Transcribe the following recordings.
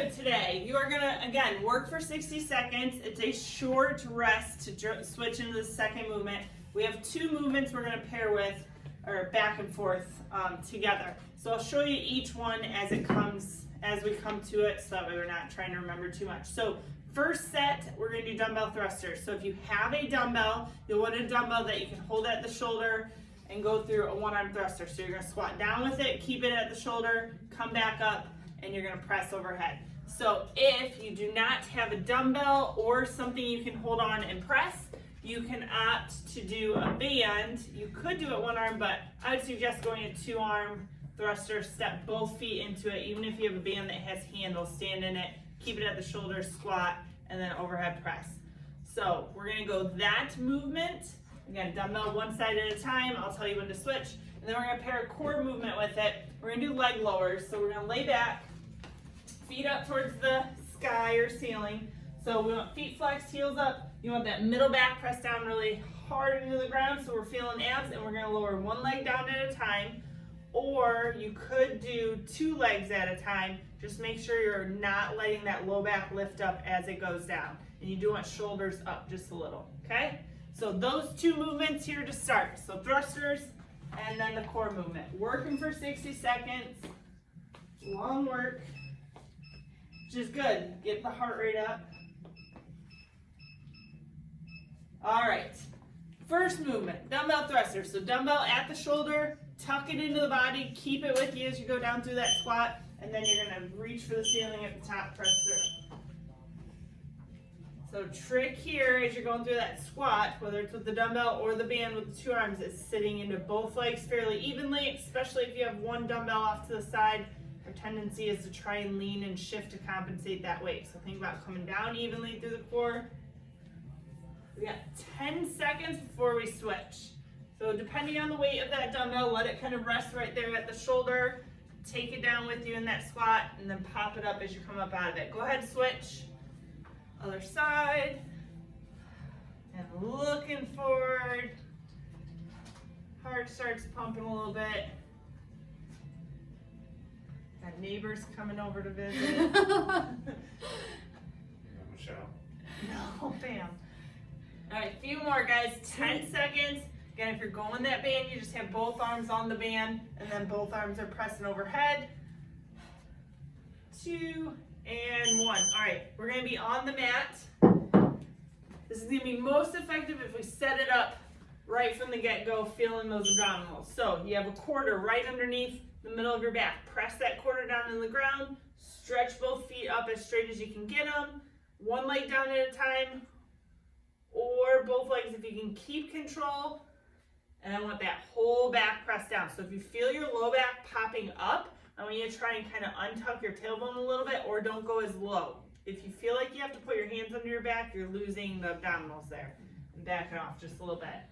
good today. You are gonna, again, work for 60 seconds. It's a short rest to switch into the second movement. We have two movements we're gonna pair with, or back and forth together. So I'll show you each one as we come to it, so that way we're not trying to remember too much. So first set, we're gonna do dumbbell thrusters. So if you have a dumbbell, you'll want a dumbbell that you can hold at the shoulder and go through a one-arm thruster. So you're gonna squat down with it, keep it at the shoulder, come back up, and you're gonna press overhead. So if you do not have a dumbbell or something you can hold on and press, you can opt to do a band. You could do it one arm, but I would suggest going a two-arm thruster, step both feet into it. Even if you have a band that has handles, stand in it, keep it at the shoulder, squat, and then overhead press. So we're gonna go that movement. Again, dumbbell one side at a time. I'll tell you when to switch. And then we're gonna pair a core movement with it. We're gonna do leg lowers. So we're gonna lay back, feet up towards the sky or ceiling. So we want feet flexed, heels up. You want that middle back press down really hard into the ground so we're feeling abs, and we're gonna lower one leg down at a time. Or you could do two legs at a time. Just make sure you're not letting that low back lift up as it goes down. And you do want shoulders up just a little, okay? So those two movements here to start. So thrusters and then the core movement. Working for 60 seconds. Long work. Which is good. Get the heart rate up. All right. First movement, dumbbell thrusters. So dumbbell at the shoulder, tuck it into the body, keep it with you as you go down through that squat, and then you're gonna reach for the ceiling at the top, press through. So trick here as you're going through that squat, whether it's with the dumbbell or the band with the two arms, is sitting into both legs fairly evenly, especially if you have one dumbbell off to the side. Our tendency is to try and lean and shift to compensate that weight. So think about coming down evenly through the core. We got 10 seconds before we switch. So depending on the weight of that dumbbell, let it kind of rest right there at the shoulder. Take it down with you in that squat and then pop it up as you come up out of it. Go ahead, switch. Other side. And looking forward. Heart starts pumping a little bit. Got neighbors coming over to visit. Michelle. No, bam. All right, a few more, guys. 10 seconds. Again, if you're going that band, you just have both arms on the band, and then both arms are pressing overhead. 2 and 1. All right, we're going to be on the mat. This is going to be most effective if we set it up right from the get-go, feeling those abdominals. So you have a quarter right underneath the middle of your back. Press that quarter down in the ground. Stretch both feet up as straight as you can get them. One leg down at a time, or both legs if you can keep control. And I want that whole back pressed down. So if you feel your low back popping up, I want you to try and kind of untuck your tailbone a little bit, or don't go as low. If you feel like you have to put your hands under your back, you're losing the abdominals there. And back it off just a little bit.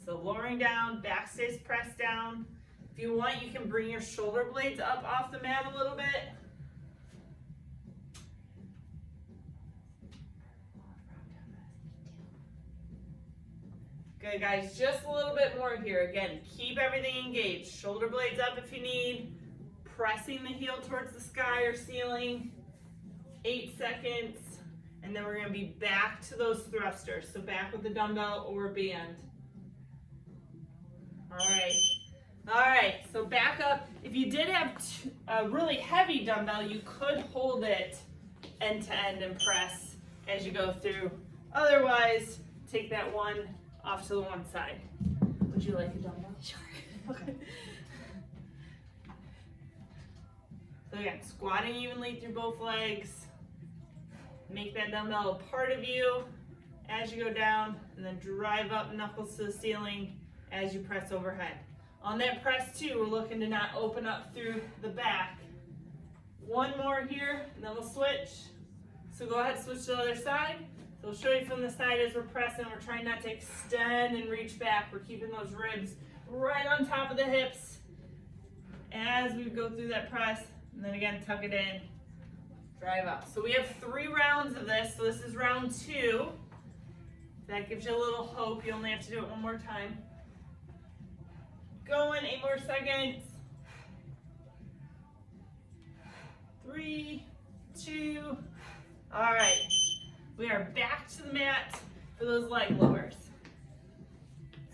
So lowering down, back stays pressed down. If you want, you can bring your shoulder blades up off the mat a little bit. Good, guys, just a little bit more here. Again, keep everything engaged. Shoulder blades up if you need. Pressing the heel towards the sky or ceiling. 8 seconds. And then we're going to be back to those thrusters. So back with the dumbbell or band. All right. All right, so back up. If you did have a really heavy dumbbell, you could hold it end to end and press as you go through. Otherwise, take that one off to the one side. Would you like a dumbbell? Sure. Okay. So again, squatting evenly through both legs. Make that dumbbell a part of you as you go down, and then drive up knuckles to the ceiling as you press overhead. On that press too, we're looking to not open up through the back. One more here, and then we'll switch. So go ahead, switch to the other side. So I'll show you from the side as we're pressing. We're trying not to extend and reach back. We're keeping those ribs right on top of the hips as we go through that press. And then again, tuck it in, drive up. So we have 3 rounds of this. So this is round 2. That gives you a little hope. You only have to do it one more time. Going, 8 more seconds. 3, 2. All right, we are back to the mat for those leg lowers.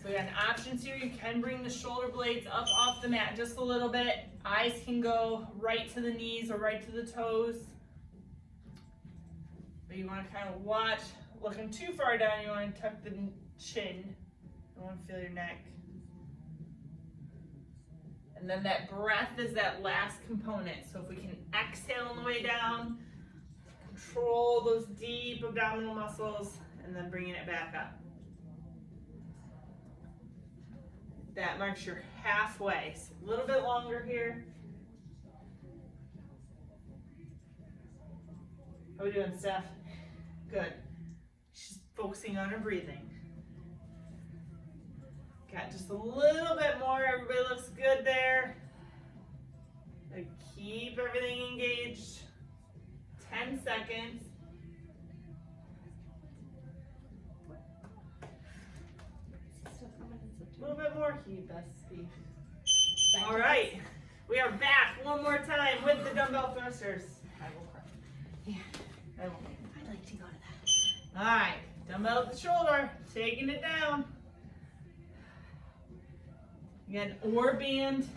So we got options here. You can bring the shoulder blades up off the mat just a little bit. Eyes can go right to the knees or right to the toes. But you want to kind of watch, looking too far down, you want to tuck the chin. You want to feel your neck. And then that breath is that last component. So if we can exhale on the way down, control those deep abdominal muscles, and then bringing it back up. That marks your halfway. So a little bit longer here. How are we doing, Steph? Good. She's focusing on her breathing. Got just a little bit more. Everybody looks good there. Keep everything engaged. 10 seconds. A little bit more heat, Bestie. All right, we are back one more time with the dumbbell thrusters. I will cry. Yeah, I will. I'd like to go to that. All right, dumbbell at the shoulder, taking it down. Again, or band.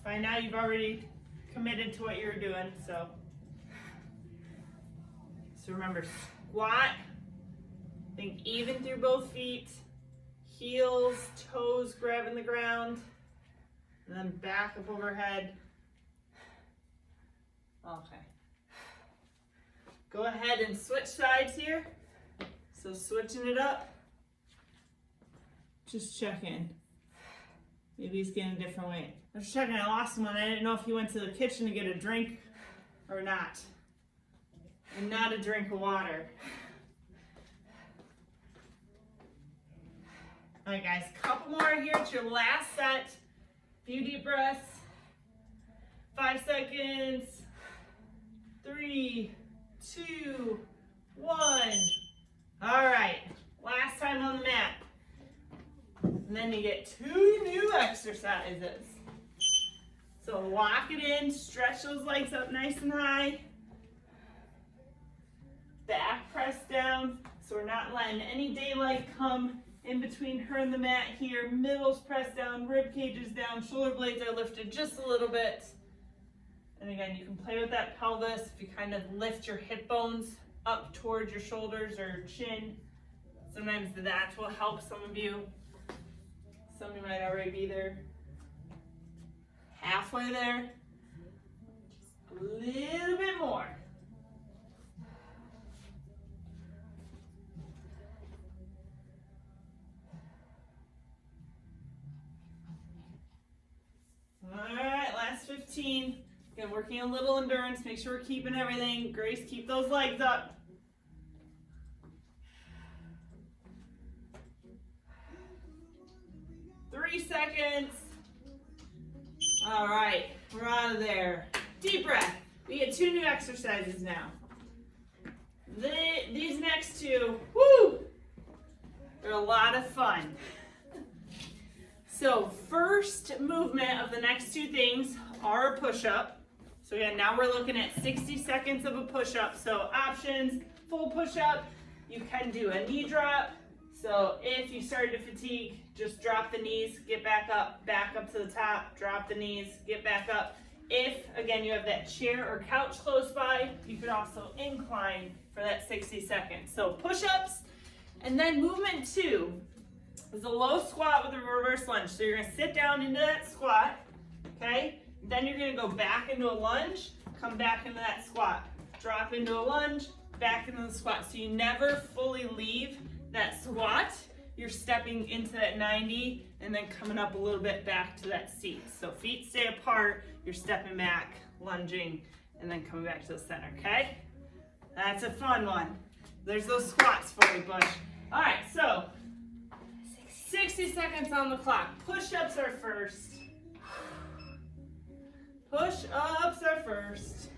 By now you've already committed to what you're doing, so remember, squat, think even through both feet, heels, toes grabbing the ground, and then back up overhead. Okay. Go ahead and switch sides here. So switching it up. Just check in. Maybe he's getting a different weight. I was checking, I lost him, and I didn't know if he went to the kitchen to get a drink or not. And not a drink of water. All right, guys, couple more here. It's your last set. Few deep breaths. 5 seconds. 3, 2, 1. All right, last time on the mat. And then you get 2 new exercises. So lock it in, stretch those legs up nice and high. Back press down, so we're not letting any daylight come in between her and the mat here. Middles pressed down, rib cages down, shoulder blades are lifted just a little bit. And again, you can play with that pelvis if you kind of lift your hip bones up towards your shoulders or chin. Sometimes that will help some of you. Some of you might already be there. Halfway there. Just a little bit more. All right, last 15. Again, working a little endurance. Make sure we're keeping everything. Grace, keep those legs up. Three seconds. All right, we're out of there. Deep breath. We get 2 new exercises now. These next 2, woo, they're a lot of fun. So first movement of the next 2 things are a push-up. So again, now we're looking at 60 seconds of a push-up. So options, full push-up. You can do a knee drop. So if you started to fatigue, just drop the knees, get back up to the top, drop the knees, get back up. If, again, you have that chair or couch close by, you could also incline for that 60 seconds. So push-ups, and then movement 2 is a low squat with a reverse lunge. So you're gonna sit down into that squat, okay? Then you're gonna go back into a lunge, come back into that squat, drop into a lunge, back into the squat. So you never fully leave that squat. You're stepping into that 90 and then coming up a little bit back to that seat. So feet stay apart, you're stepping back, lunging, and then coming back to the center, okay? That's a fun one. There's those squats for you, Bush. All right, so 60 seconds on the clock. Push-ups are first. Push-ups are first.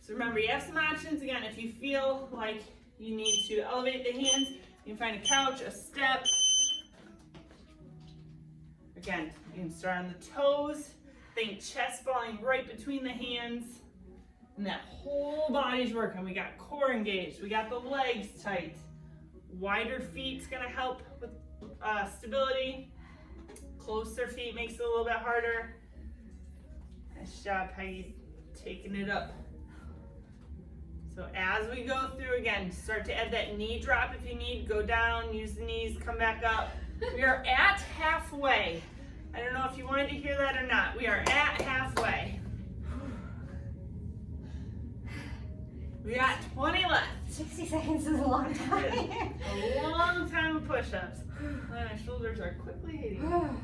So remember, you have some options. Again, if you feel like you need to elevate the hands, you can find a couch, a step. Again, you can start on the toes. Think chest falling right between the hands. And that whole body's working. We got core engaged. We got the legs tight. Wider feet's gonna help with stability. Closer feet makes it a little bit harder. Nice job, Peggy, taking it up. So as we go through, again, start to add that knee drop if you need. Go down, use the knees, come back up. We are at halfway. I don't know if you wanted to hear that or not. We are at halfway. We got 20 left. 60 seconds is a long time. A long time of push-ups. My shoulders are quickly hitting. A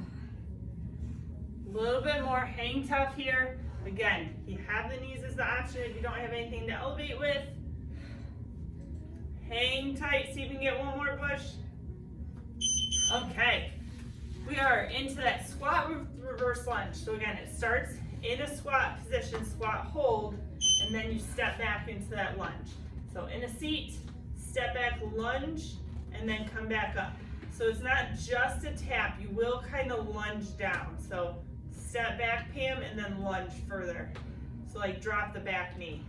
little bit more, hang tough here. Again, you have the knees as the option if you don't have anything to elevate with. Hang tight, see if you can get one more push. Okay, we are into that squat reverse lunge. So again, it starts in a squat position, squat hold, and then you step back into that lunge. So in a seat, step back, lunge, and then come back up. So it's not just a tap, you will kind of lunge down. So step back, Pam, and then lunge further. So like drop the back knee.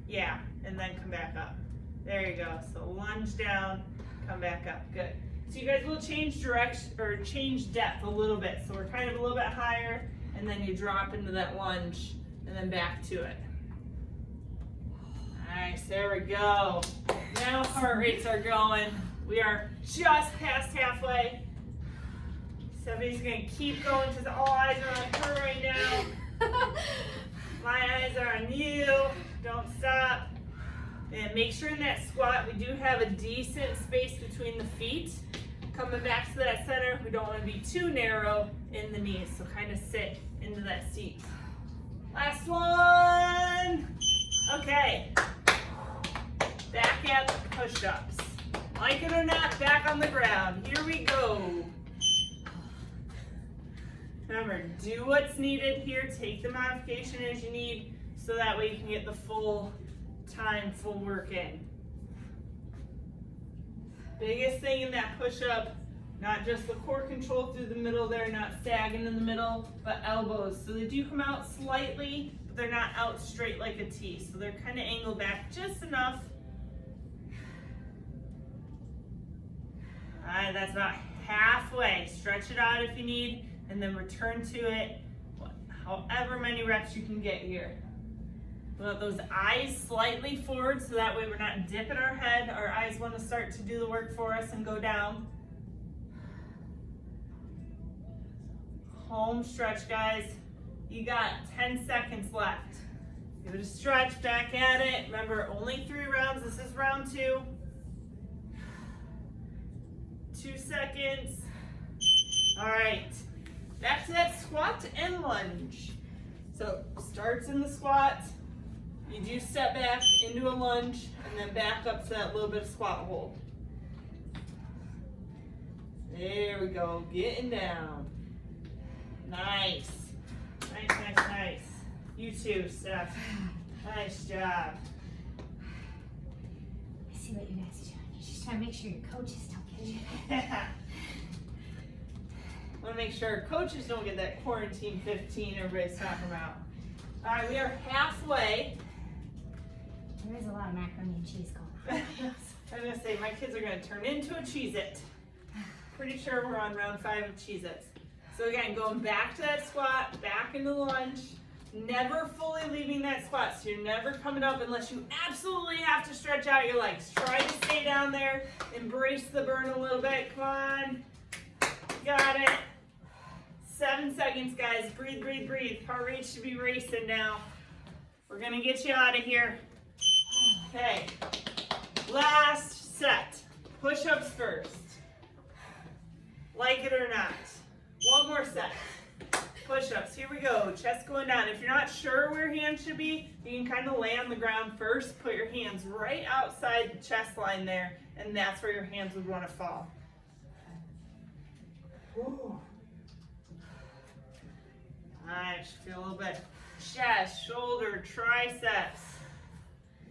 Yeah, and then come back up. There you go. So lunge down, come back up. Good. So you guys will change direction or change depth a little bit. So we're kind of a little bit higher, and then you drop into that lunge and then back to it. Nice, there we go. Now heart rates are going. We are just past halfway. Somebody's gonna keep going because all eyes are on her right now. My eyes are on you. Don't stop. And make sure in that squat we do have a decent space between the feet. Coming back to that center, we don't want to be too narrow in the knees, so kind of sit into that seat. Last one. Okay. Back at the push-ups. Like it or not, back on the ground. Here we go. Remember, do what's needed here. Take the modification as you need so that way you can get the full time, full work in. Biggest thing in that push-up, not just the core control through the middle there, not sagging in the middle, but elbows. So they do come out slightly, but they're not out straight like a T. So they're kind of angled back just enough. All right, that's about halfway. Stretch it out if you need, and then return to it, however many reps you can get here. We want those eyes slightly forward so that way we're not dipping our head. Our eyes want to start to do the work for us and go down. Home stretch, guys. You got 10 seconds left. Give it a stretch, back at it. Remember, only 3 rounds. This is round 2. 2 seconds. All right, back to that squat and lunge. So starts in the squat. You do step back into a lunge and then back up to that little bit of squat hold. There we go, getting down. Nice. Nice, nice, nice. You too, Steph. Nice job. I see what you guys are doing. You're just trying to make sure your coaches don't get you. Want to make sure our coaches don't get that quarantine 15 everybody's talking about. All right, we are halfway. There is a lot of macaroni and cheese going on. I'm gonna say my kids are gonna turn into a Cheez-It. Pretty sure we're on round 5 of Cheez-Its. So again, going back to that squat, back into the lunge, never fully leaving that squat. So you're never coming up unless you absolutely have to stretch out your legs. Try to stay down there, embrace the burn a little bit. Come on, got it. 7 seconds, guys. Breathe, breathe, breathe. Heart rate should be racing now. We're gonna get you out of here. Okay, last set. Push-ups first. Like it or not. One more set. Push-ups, here we go. Chest going down. If you're not sure where your hands should be, you can kind of lay on the ground first. Put your hands right outside the chest line there, and that's where your hands would want to fall. Ooh. Nice, feel a little bit chest, shoulder, triceps.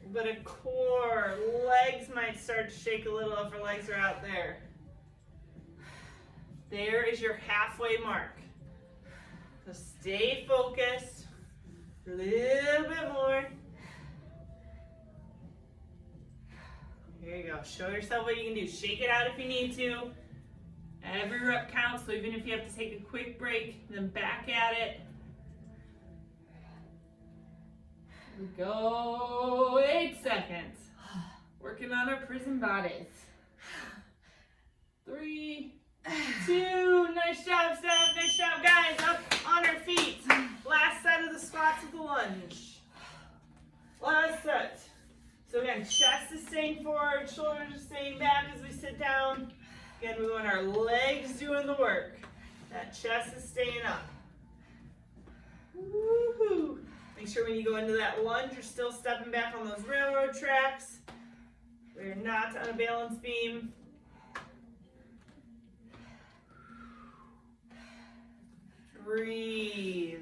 A little bit of core, legs might start to shake a little if our legs are out there. There is your halfway mark. So stay focused. A little bit more. go. Show yourself what you can do. Shake it out if you need to. Every rep counts, so even if you have to take a quick break, then back at it. Here we go. 8 seconds. Working on our prison bodies. 3, 2, nice job, Steph. Nice job, guys. Up on our feet. Last set of the squats with the lunge. Last set. So again, chest is staying forward, shoulders are staying back as we sit down. Again, we want our legs doing the work. That chest is staying up. Woohoo! Make sure when you go into that lunge, you're still stepping back on those railroad tracks. We're not on a balance beam. Breathe.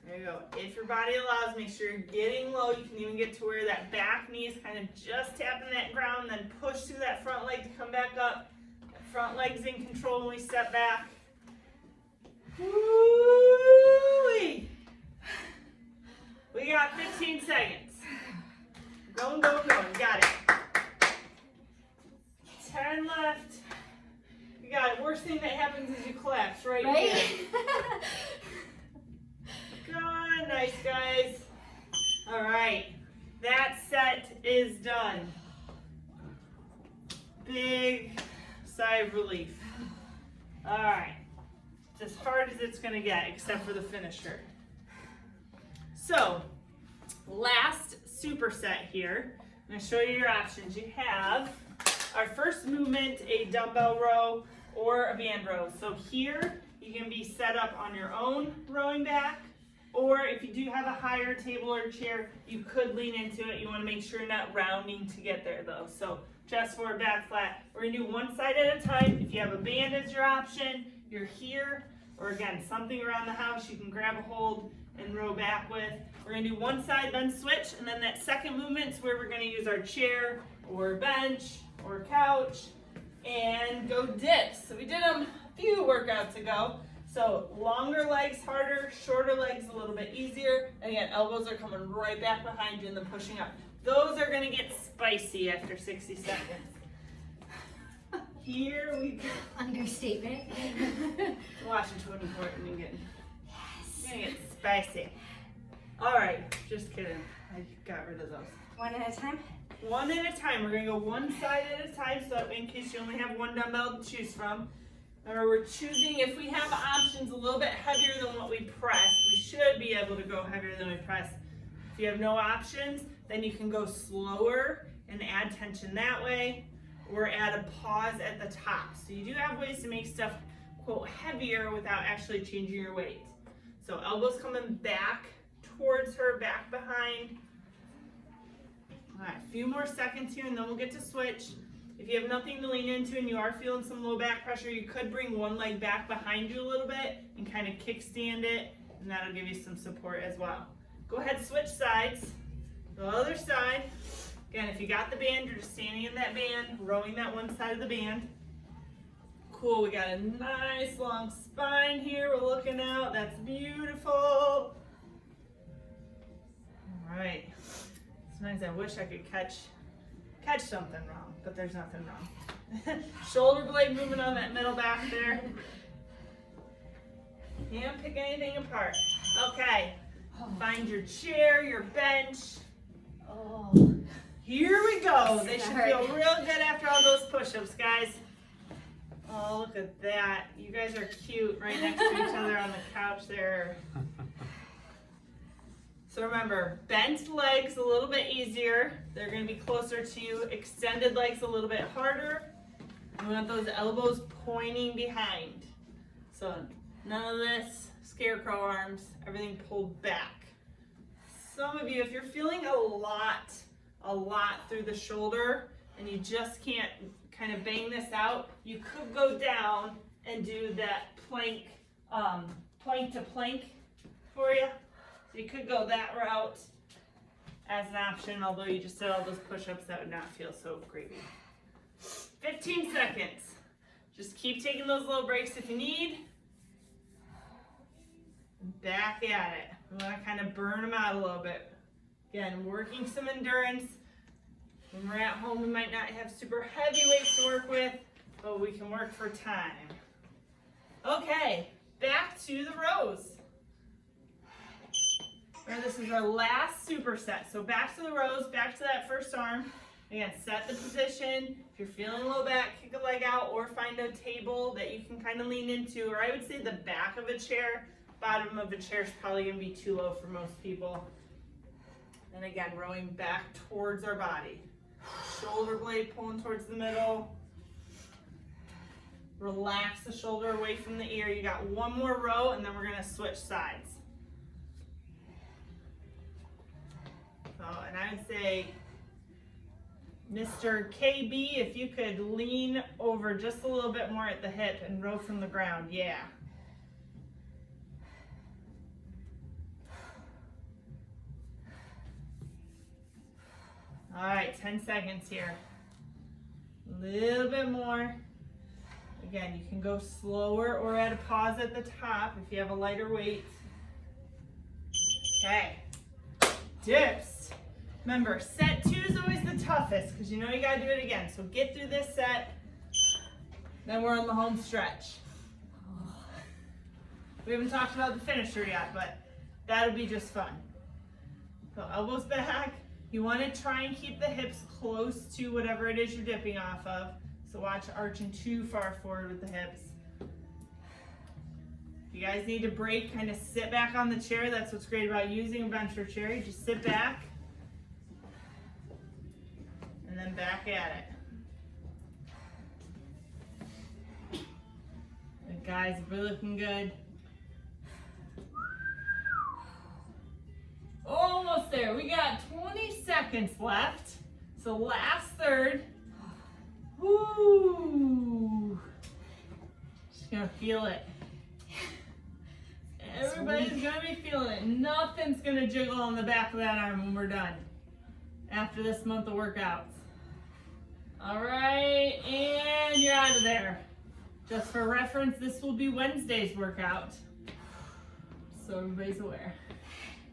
There you go. If your body allows, make sure you're getting low. You can even get to where that back knee is kind of just tapping that ground, then push through that front leg to come back up. That front leg's in control when we step back. Woo-wee. We got 15 seconds. Going, going, going. Got it. 10 left. You got it. Worst thing that happens is you collapse right here. Good. Nice, guys. All right. That set is done. Big sigh of relief. All right. It's as hard as it's going to get, except for the finisher. So, last superset here. I'm going to show you your options. You have our first movement, a dumbbell row or a band row. So here, you can be set up on your own rowing back, or if you do have a higher table or chair, you could lean into it. You want to make sure you're not rounding to get there though. So chest forward, back flat. We're going to do one side at a time. If you have a band as your option, you're here, or again, something around the house you can grab a hold and row back with. We're going to do one side, then switch, and then that second movement is where we're going to use our chair or bench or couch and go dips. So we did them a few workouts ago. So longer legs harder, shorter legs a little bit easier. And again, elbows are coming right back behind you and then pushing up. Those are going to get spicy after 60 seconds. Here we go. Understatement. Watching Tony Horton and getting, gonna get spicy. All right, just kidding. I got rid of those. One at a time? One at a time. We're gonna go one side at a time, so that in case you only have one dumbbell to choose from. Remember, we're choosing, if we have options a little bit heavier than what we press, we should be able to go heavier than we press. If you have no options, then you can go slower and add tension that way, or add a pause at the top. So you do have ways to make stuff, quote, heavier without actually changing your weight. So elbows coming back towards her, back behind. All right, a few more seconds here and then we'll get to switch. If you have nothing to lean into and you are feeling some low back pressure, you could bring one leg back behind you a little bit and kind of kickstand it, and that'll give you some support as well. Go ahead, switch sides. The other side. Again, if you got the band, you're just standing in that band, rowing that one side of the band. Cool, we got a nice long spine here we're looking out. That's beautiful. All right. Sometimes I wish I could catch something wrong, but there's nothing wrong. Shoulder blade movement on that middle back there. Can't pick anything apart. Okay, find your chair, your bench. Oh. Here we go. They should feel real good after all those push-ups, guys. Oh, look at that. You guys are cute right next to each other on the couch there. So remember, bent legs a little bit easier. They're going to be closer to you. Extended legs a little bit harder. We want those elbows pointing behind. So none of this scarecrow arms, everything pulled back. Some of you, if you're feeling a lot through the shoulder and you just can't kind of bang this out, you could go down and do that plank, plank to plank for you. So you could go that route as an option, although you just did all those push-ups, that would not feel so gravy. 15 seconds. Just keep taking those little breaks if you need. Back at it. We want to kind of burn them out a little bit. Again, working some endurance. When we're at home, we might not have super heavy weights to work with, but we can work for time. Okay, back to the rows. Remember, this is our last superset. So back to the rows, back to that first arm. Again, set the position. If you're feeling low back, kick a leg out or find a table that you can kind of lean into, or I would say the back of a chair. Bottom of a chair is probably going to be too low for most people. And again, rowing back towards our body. Shoulder blade pulling towards the middle. Relax the shoulder away from the ear. You got one more row and then we're going to switch sides. And I would say, Mr. KB, if you could lean over just a little bit more at the hip and row from the ground. Yeah. All right, 10 seconds here. A little bit more. Again, you can go slower or at a pause at the top if you have a lighter weight. Okay. Dips. Remember, set 2 is always the toughest because you know you got to do it again. So get through this set, then we're on the home stretch. We haven't talked about the finisher yet, but that'll be just fun. So elbows back. You want to try and keep the hips close to whatever it is you're dipping off of. So watch arching too far forward with the hips. If you guys need to break, kind of sit back on the chair. That's what's great about using a bench or chair. You just sit back and then back at it. And guys, we're looking good. Almost there. We got 20 seconds left. So last third. Woo! Just gonna feel it. Everybody's gonna be feeling it. Nothing's gonna jiggle on the back of that arm when we're done after this month of workouts. All right, and you're out of there. Just for reference, this will be Wednesday's workout, so everybody's aware.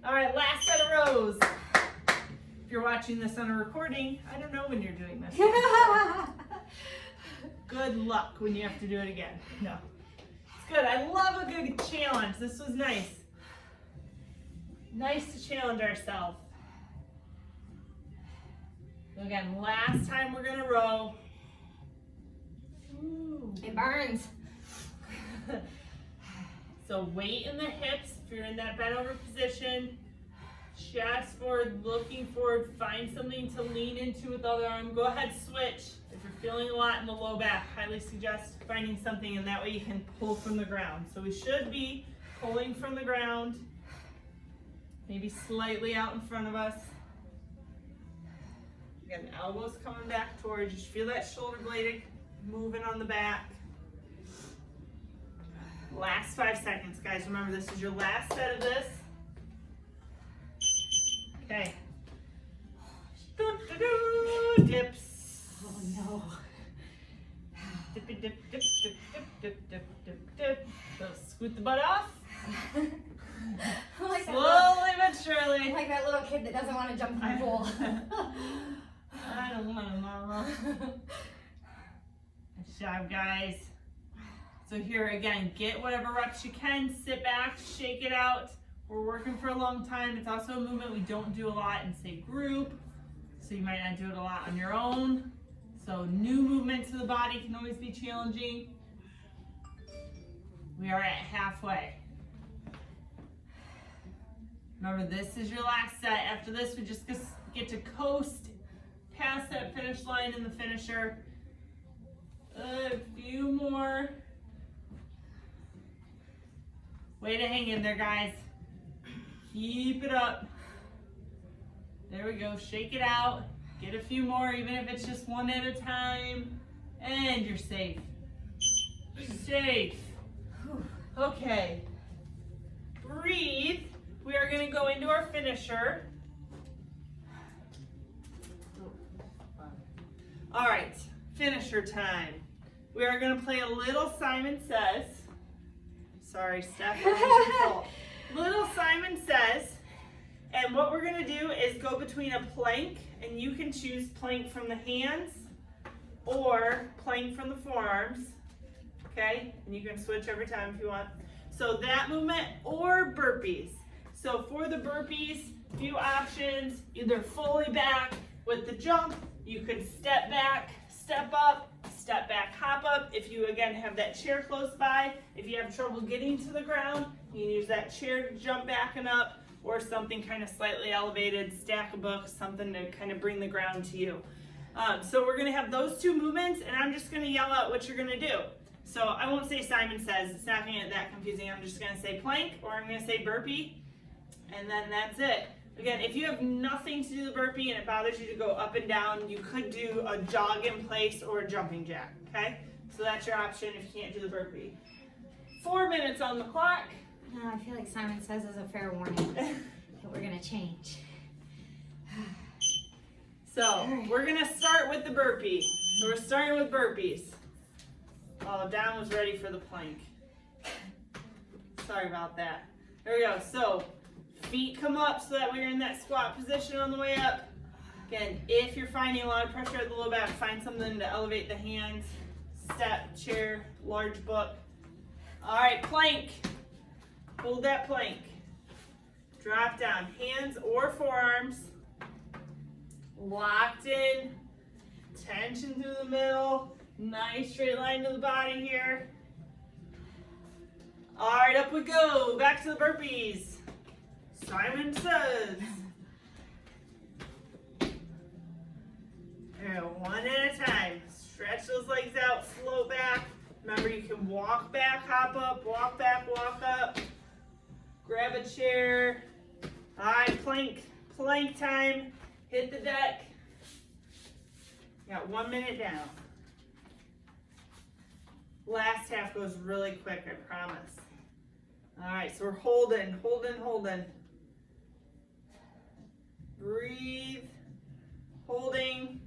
All right, last set of rows. If you're watching this on a recording, I don't know when you're doing this. Good luck when you have to do it again. No. It's good. I love a good challenge. This was nice. Nice to challenge ourselves. So again, last time we're going to row. Ooh. It burns. So weight in the hips if you're in that bent over position. Chest forward, looking forward. Find something to lean into with the other arm. Go ahead, switch. If you're feeling a lot in the low back, highly suggest finding something, and that way you can pull from the ground. So we should be pulling from the ground, maybe slightly out in front of us. Again, elbows coming back towards you. Just feel that shoulder blade moving on the back. Last 5 seconds, guys. Remember, this is your last set of this. Okay. Dips. Oh no. Dip, dip, dip, dip, dip, dip, dip, dip, dip. So scoot the butt off. Like Slowly but surely. like that little kid that doesn't want to jump in the pool. I don't want to, Mama. Good job, guys. So here again, get whatever reps you can. Sit back, shake it out. We're working for a long time. It's also a movement we don't do a lot in, say, group. So you might not do it a lot on your own. So new movement to the body can always be challenging. We are at halfway. Remember, this is your last set. After this, we just get to coast past that finish line in the finisher. A few more. Way to hang in there, guys. Keep it up. There we go. Shake it out. Get a few more, even if it's just one at a time. And you're safe. Safe. Okay. Breathe. We are going to go into our finisher. All right. Finisher time. We are going to play a little Simon Says. Sorry, Steph. Little Simon Says. And then what we're gonna do is go between a plank, and you can choose plank from the hands or plank from the forearms, okay? And you can switch every time if you want. So that movement or burpees. So for the burpees, few options, either fully back with the jump, you could step back, step up, step back, hop up. If you again have that chair close by, if you have trouble getting to the ground, you can use that chair to jump back and up, or something kind of slightly elevated, stack a book, something to kind of bring the ground to you. So we're gonna have those two movements, and I'm just gonna yell out what you're gonna do. So I won't say Simon says, it's not gonna get that confusing. I'm just gonna say plank, or I'm gonna say burpee, and then that's it. Again, if you have nothing to do the burpee and it bothers you to go up and down, you could do a jog in place or a jumping jack, okay? So that's your option if you can't do the burpee. 4 minutes on the clock. No, I feel like Simon says is a fair warning that we're gonna change. So we're gonna start with the burpee. So we're starting with burpees. Oh, Don was ready for the plank. Sorry about that. There we go. So feet come up so that we're in that squat position on the way up. Again, if you're finding a lot of pressure at the low back, find something to elevate the hands. Step, chair, large book. All right, plank. Hold that plank. Drop down, hands or forearms. Locked in. Tension through the middle. Nice straight line to the body here. All right, up we go. Back to the burpees. Simon says. There, one at a time. Stretch those legs out, float back. Remember, you can walk back, hop up, walk back, walk up. Grab a chair. All right, plank time. Hit the deck. Got 1 minute down. Last half goes really quick, I promise. All right, so we're holding. Breathe, holding.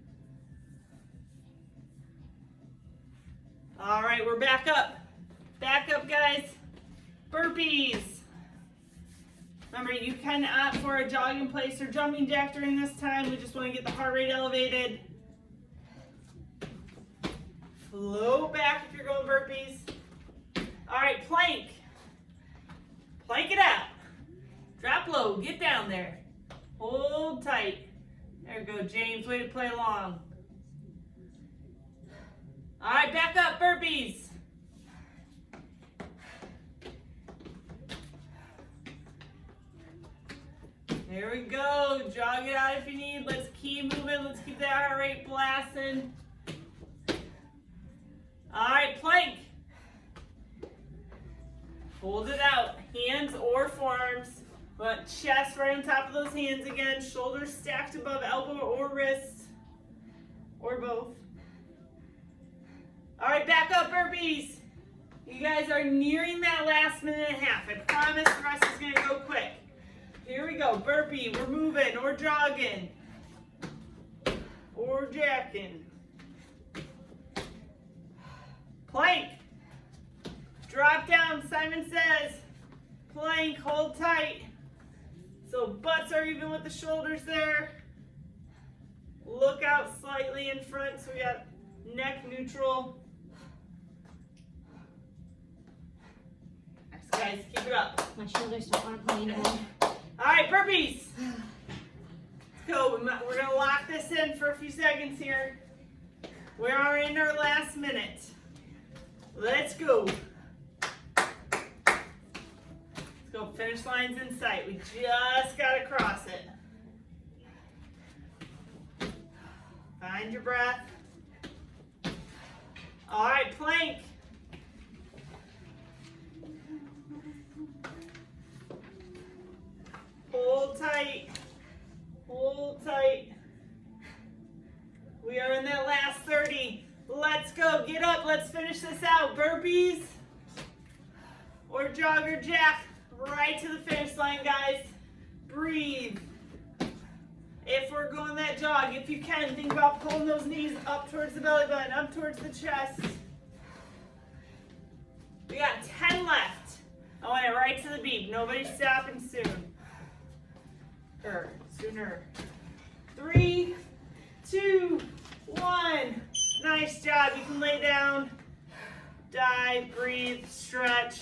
All right, we're back up. Back up, guys. Burpees. Remember, you can opt for a jog in place or jumping jack during this time. We just want to get the heart rate elevated. Float back if you're going burpees. All right, plank. Plank it out. Drop low, get down there. Hold tight. There we go, James, way to play along. All right, back up, burpees. There we go, jog it out if you need. Let's keep moving, let's keep that heart rate blasting. All right, plank. Hold it out, hands or forearms. Want chest right on top of those hands again. Shoulders stacked above elbow or wrist, or both. All right, back up, burpees. You guys are nearing that last minute and a half. I promise the rest is gonna go quick. Here we go, burpee. We're moving or jogging or jacking. Plank. Drop down, Simon says. Plank, hold tight. So butts are even with the shoulders there. Look out slightly in front so we got neck neutral. Nice, guys, keep it up. My shoulders don't want to play anymore. All right, burpees. Let's go. We're gonna lock this in for a few seconds here. We are in our last minute. Let's go. Let's go. Finish line's in sight. We just gotta cross it. Find your breath. All right, plank. Hold tight. Hold tight. We are in that last 30. Let's go. Get up. Let's finish this out. Burpees or jog or jack. Right to the finish line, guys. Breathe. If we're going that jog, if you can, think about pulling those knees up towards the belly button, up towards the chest. We got 10 left. I want it right to the beat. Nobody's stopping soon. sooner. 3, 2, 1. Nice job. You can lay down, dive, breathe, stretch.